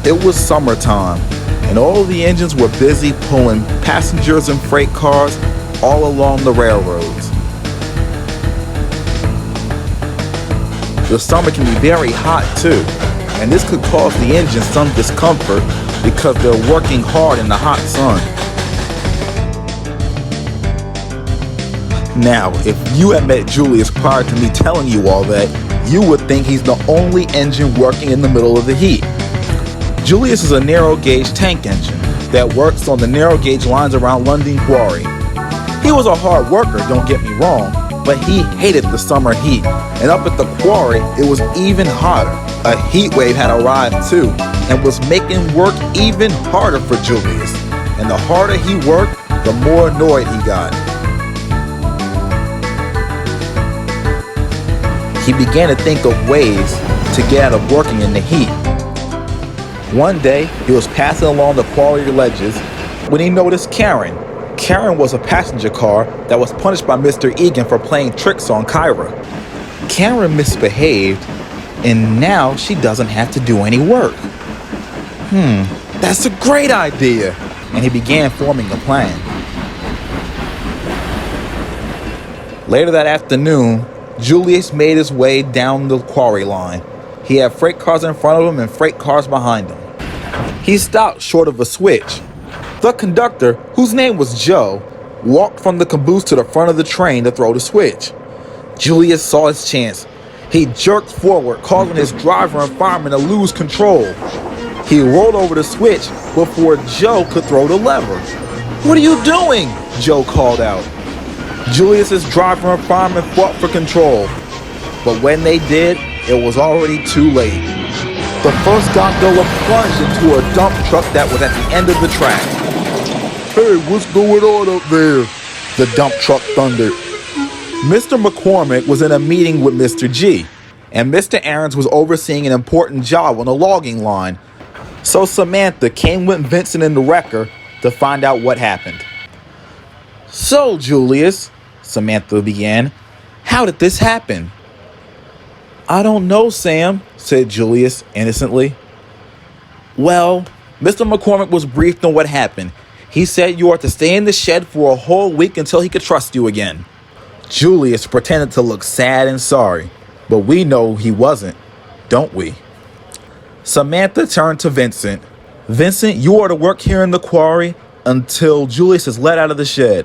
It was summertime, and all the engines were busy pulling passengers and freight cars all along the railroads. The summer can be very hot too, and this could cause the engine some discomfort because they're working hard in the hot sun. Now, if you had met Julius prior to me telling you all that, you would think he's the only engine working in the middle of the heat. Julius is a narrow gauge tank engine that works on the narrow gauge lines around London Quarry. He was a hard worker, don't get me wrong, but he hated the summer heat, and up at the quarry it was even hotter. A heat wave had arrived too, and was making work even harder for Julius. And the harder he worked, the more annoyed he got. He began to think of ways to get out of working in the heat. One day, he was passing along the quarry ledges when he noticed Karen. Karen was a passenger car that was punished by Mr. Egan for playing tricks on Kyra. Karen misbehaved, and now she doesn't have to do any work. That's a great idea! And he began forming a plan. Later that afternoon, Julius made his way down the quarry line. He had freight cars in front of him and freight cars behind him. He stopped short of a switch. The conductor, whose name was Joe, walked from the caboose to the front of the train to throw the switch. Julius saw his chance. He jerked forward, causing his driver and fireman to lose control. He rolled over the switch before Joe could throw the lever. "What are you doing?" Joe called out. Julius's driver and fireman fought for control, but when they did, it was already too late. The first gondola plunged into a dump truck that was at the end of the track. "Hey, what's going on up there?" the dump truck thundered. Mr. McCormick was in a meeting with Mr. G, and Mr. Aarons was overseeing an important job on the logging line. So Samantha came with Vincent and the wrecker to find out what happened. "So, Julius," Samantha began, "how did this happen?" "I don't know, Sam," said Julius innocently. "Well, Mr. McCormick was briefed on what happened. He said you are to stay in the shed for a whole week until he could trust you again." Julius pretended to look sad and sorry, but we know he wasn't, don't we? Samantha turned to Vincent. "Vincent, you are to work here in the quarry until Julius is let out of the shed."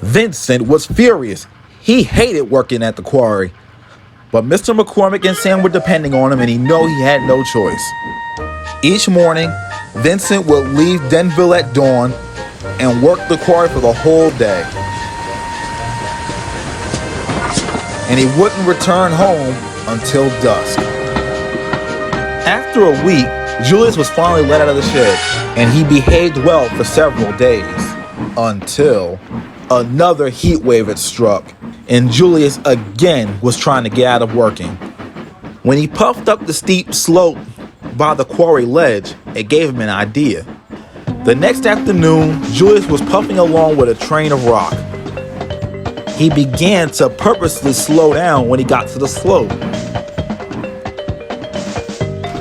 Vincent was furious. He hated working at the quarry. But Mr. McCormick and Sam were depending on him, and he knew he had no choice. Each morning, Vincent would leave Denville at dawn and work the quarry for the whole day. And he wouldn't return home until dusk. After a week, Julius was finally let out of the shed, and he behaved well for several days, until another heat wave had struck, and Julius again was trying to get out of working. When he puffed up the steep slope by the quarry ledge, it gave him an idea. The next afternoon, Julius was puffing along with a train of rock. He began to purposely slow down when he got to the slope.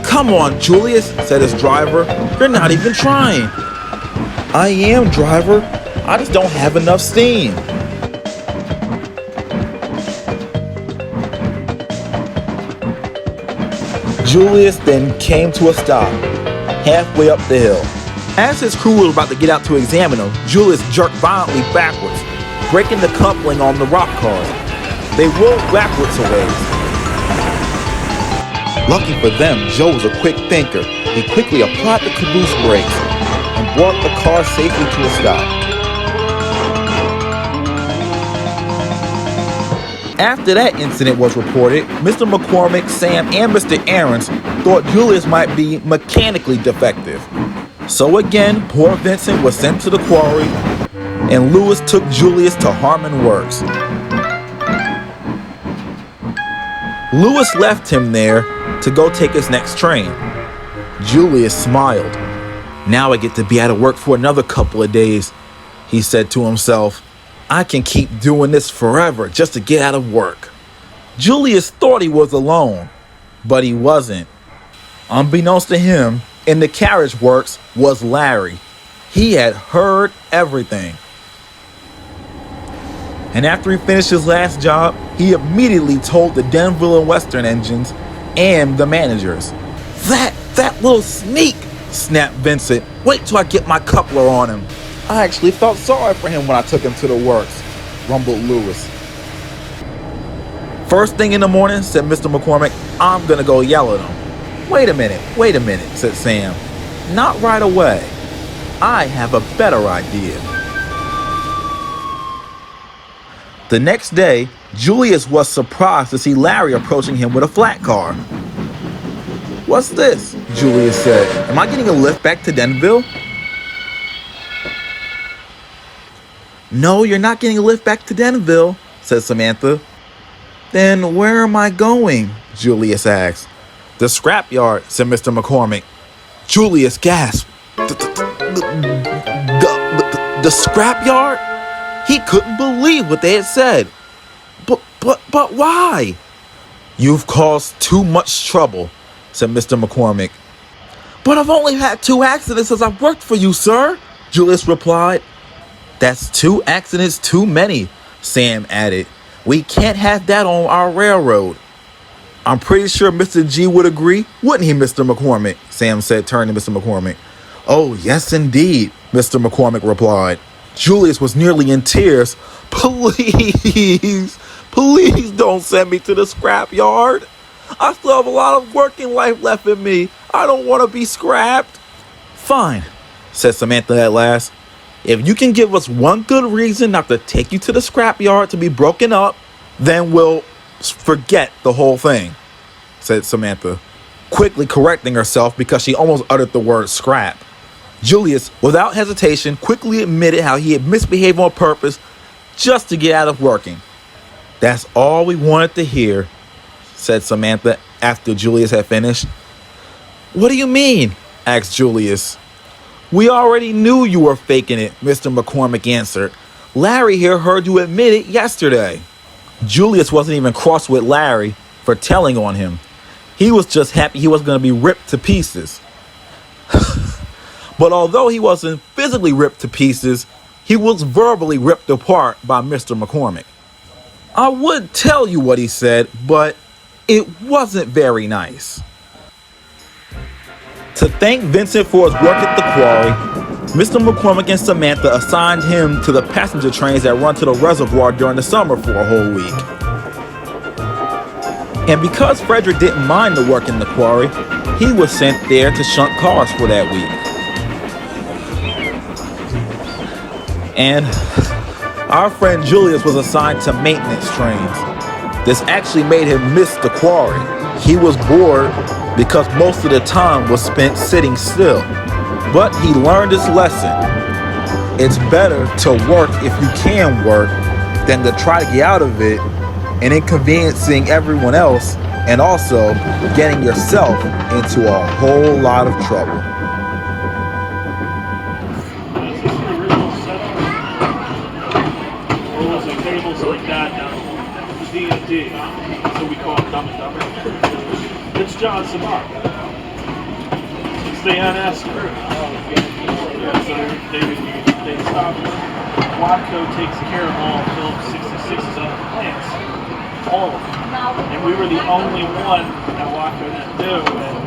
"Come on, Julius," said his driver. "You're not even trying." "I am, driver. I just don't have enough steam." Julius then came to a stop, halfway up the hill. As his crew was about to get out to examine him, Julius jerked violently backwards, breaking the coupling on the rock cars. They rolled backwards a ways. Lucky for them, Joe was a quick thinker. He quickly applied the caboose brakes and brought the car safely to a stop. After that incident was reported, Mr. McCormick, Sam, and Mr. Aarons thought Julius might be mechanically defective. So again, poor Vincent was sent to the quarry, and Lewis took Julius to Harmon Works. Lewis left him there to go take his next train. Julius smiled. "Now I get to be out of work for another couple of days," he said to himself. "I can keep doing this forever just to get out of work." Julius thought he was alone, but he wasn't. Unbeknownst to him, In the carriage works was Larry. He had heard everything. And after he finished his last job, he immediately told the Denville and Western engines and the managers. That little sneak, snapped Vincent. Wait till I get my coupler on him. I actually felt sorry for him when I took him to the works, rumbled Lewis. First thing in the morning, said Mr. McCormick, I'm gonna go yell at him. Wait a minute, said Sam. Not right away. I have a better idea. The next day, Julius was surprised to see Larry approaching him with a flat car. What's this? Julius said. Am I getting a lift back to Denville? No, you're not getting a lift back to Denville, said Samantha. Then where am I going? Julius asked. The scrapyard, said Mr. McCormick. Julius gasped. The scrapyard? He couldn't believe what they had said. But why? You've caused too much trouble, said Mr. McCormick. But I've only had 2 accidents since I've worked for you, sir, Julius replied. That's 2 accidents too many, Sam added. We can't have that on our railroad. I'm pretty sure Mr. G would agree, wouldn't he, Mr. McCormick? Sam said, turning to Mr. McCormick. Oh, yes, indeed, Mr. McCormick replied. Julius was nearly in tears. Please don't send me to the scrapyard. I still have a lot of working life left in me. I don't want to be scrapped. Fine, said Samantha at last. If you can give us one good reason not to take you to the scrapyard to be broken up, then we'll forget the whole thing, said Samantha, quickly correcting herself because she almost uttered the word scrap. Julius, without hesitation, quickly admitted how he had misbehaved on purpose just to get out of working. That's all we wanted to hear, said Samantha after Julius had finished. What do you mean? Asked Julius. We already knew you were faking it, Mr. McCormick answered. Larry here heard you admit it yesterday. Julius wasn't even cross with Larry for telling on him. He was just happy he was going to be ripped to pieces. But although he wasn't physically ripped to pieces, he was verbally ripped apart by Mr. McCormick. I would tell you what he said, but it wasn't very nice. To thank Vincent for his work at the quarry, Mr. McCormick and Samantha assigned him to the passenger trains that run to the reservoir during the summer for a whole week. And because Fredrick didn't mind the work in the quarry, he was sent there to shunt cars for that week. And our friend Julius was assigned to maintenance trains. This actually made him miss the quarry. He was bored because most of the time was spent sitting still. But he learned his lesson. It's better to work if you can work than to try to get out of it and inconveniencing everyone else and also getting yourself into a whole lot of trouble. So we call it Dumb and Dumber. It's John Samar. It's the NS crew. Yeah, so they stop. Watco takes care of all Phillips 66's other plants. All of them. And we were the only one that Watco didn't do. And